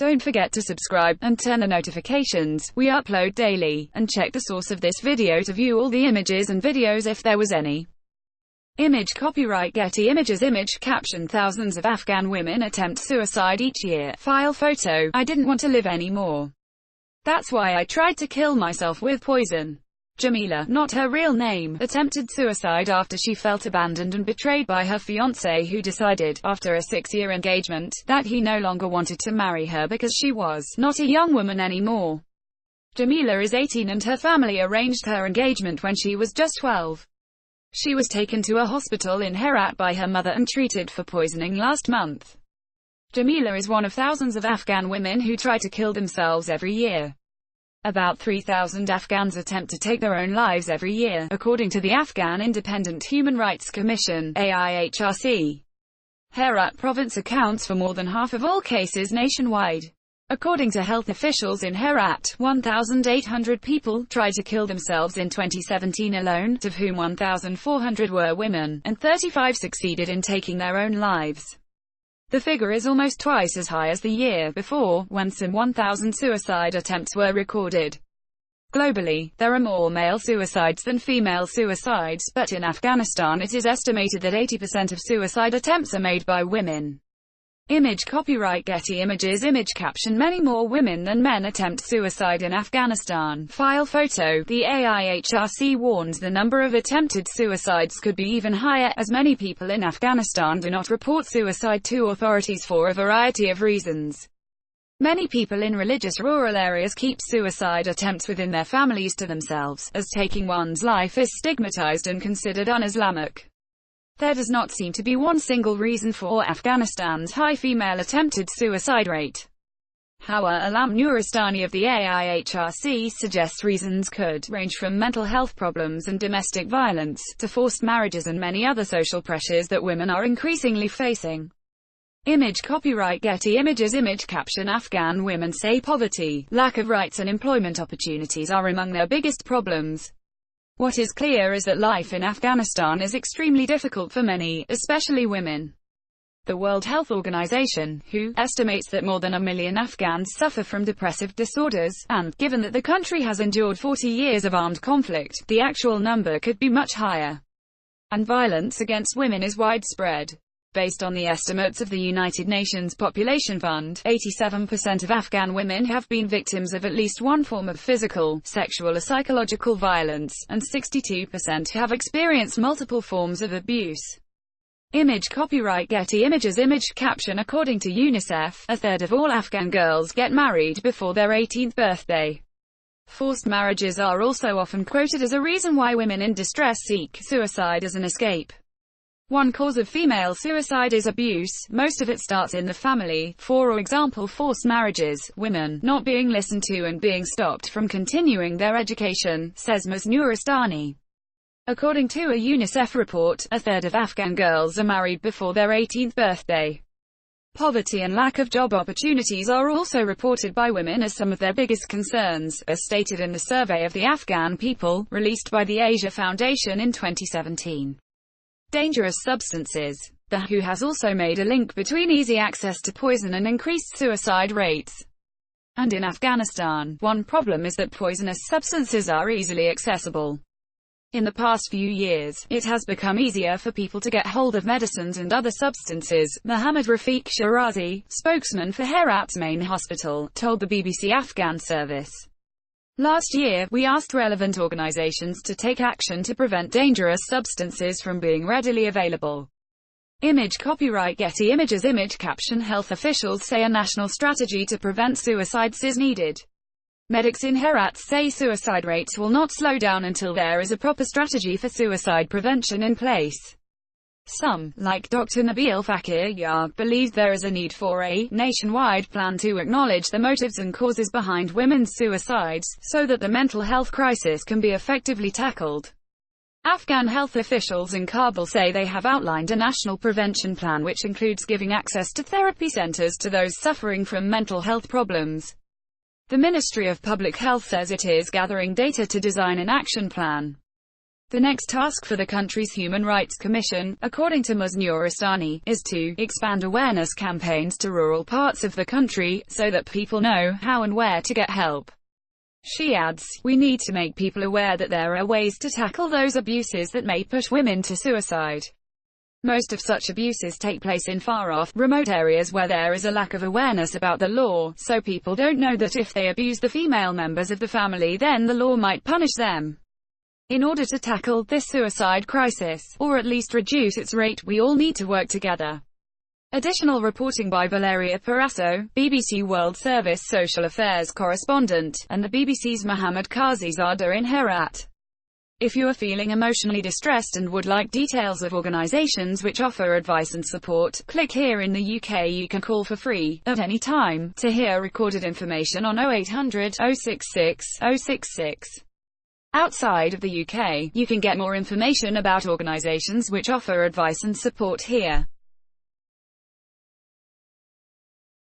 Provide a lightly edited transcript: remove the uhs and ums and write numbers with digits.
Don't forget to subscribe, and turn the notifications. We upload daily. And check the source of this video to view all the images and videos if there was any. Image copyright Getty Images. Image caption: thousands of Afghan women attempt suicide each year. File photo: I didn't want to live anymore. That's why I tried to kill myself with poison. Jamila, not her real name, attempted suicide after she felt abandoned and betrayed by her fiancé, who decided, after a 6-year engagement, that he no longer wanted to marry her because she was not a young woman anymore. Jamila is 18 and her family arranged her engagement when she was just 12. She was taken to a hospital in Herat by her mother and treated for poisoning last month. Jamila is one of thousands of Afghan women who try to kill themselves every year. About 3,000 Afghans attempt to take their own lives every year, according to the Afghan Independent Human Rights Commission (AIHRC). Herat province accounts for more than half of all cases nationwide. According to health officials in Herat, 1,800 people tried to kill themselves in 2017 alone, of whom 1,400 were women, and 35 succeeded in taking their own lives. The figure is almost twice as high as the year before, when some 1,000 suicide attempts were recorded. Globally, there are more male suicides than female suicides, but in Afghanistan it is estimated that 80% of suicide attempts are made by women. Image copyright Getty Images. Image caption: many more women than men attempt suicide in Afghanistan. File photo: the AIHRC warns the number of attempted suicides could be even higher, as many people in Afghanistan do not report suicide to authorities for a variety of reasons. Many people in religious rural areas keep suicide attempts within their families to themselves, as taking one's life is stigmatized and considered un-Islamic. There does not seem to be one single reason for Afghanistan's high female attempted suicide rate. Hawa Alam Nuristani of the AIHRC suggests reasons could range from mental health problems and domestic violence, to forced marriages and many other social pressures that women are increasingly facing. Image copyright Getty Images. Image caption: Afghan women say poverty, lack of rights and employment opportunities are among their biggest problems. What is clear is that life in Afghanistan is extremely difficult for many, especially women. The World Health Organization, WHO, estimates that more than 1 million Afghans suffer from depressive disorders, and, given that the country has endured 40 years of armed conflict, the actual number could be much higher. And violence against women is widespread. Based on the estimates of the United Nations Population Fund, 87% of Afghan women have been victims of at least one form of physical, sexual or psychological violence, and 62% have experienced multiple forms of abuse. Image copyright Getty Images. Image caption: according to UNICEF, a third of all Afghan girls get married before their 18th birthday. Forced marriages are also often quoted as a reason why women in distress seek suicide as an escape. One cause of female suicide is abuse. Most of it starts in the family, for example forced marriages, women not being listened to and being stopped from continuing their education, says Ms. Nuristani. According to a UNICEF report, a third of Afghan girls are married before their 18th birthday. Poverty and lack of job opportunities are also reported by women as some of their biggest concerns, as stated in the survey of the Afghan people, released by the Asia Foundation in 2017. Dangerous substances. The WHO has also made a link between easy access to poison and increased suicide rates. And in Afghanistan, one problem is that poisonous substances are easily accessible. In the past few years, it has become easier for people to get hold of medicines and other substances, Mohammad Rafiq Shirazi, spokesman for Herat's main hospital, told the BBC Afghan service. Last year, we asked relevant organizations to take action to prevent dangerous substances from being readily available. Image copyright Getty Images. Image caption: health officials say a national strategy to prevent suicides is needed. Medics in Herat say suicide rates will not slow down until there is a proper strategy for suicide prevention in place. Some, like Dr. Nabil Fakir Yar, believe there is a need for a nationwide plan to acknowledge the motives and causes behind women's suicides, so that the mental health crisis can be effectively tackled. Afghan health officials in Kabul say they have outlined a national prevention plan which includes giving access to therapy centers to those suffering from mental health problems. The Ministry of Public Health says it is gathering data to design an action plan. The next task for the country's Human Rights Commission, according to Ms. Nuristani, is to expand awareness campaigns to rural parts of the country, so that people know how and where to get help. She adds, "We need to make people aware that there are ways to tackle those abuses that may push women to suicide. Most of such abuses take place in far-off, remote areas where there is a lack of awareness about the law, so people don't know that if they abuse the female members of the family then the law might punish them. In order to tackle this suicide crisis, or at least reduce its rate, we all need to work together." Additional reporting by Valeria Parasso, BBC World Service Social Affairs correspondent, and the BBC's Mohammed Kazizada in Herat. If you are feeling emotionally distressed and would like details of organisations which offer advice and support, click here. In the UK you can call for free, at any time, to hear recorded information on 0800 066 066. Outside of the UK, you can get more information about organisations which offer advice and support here.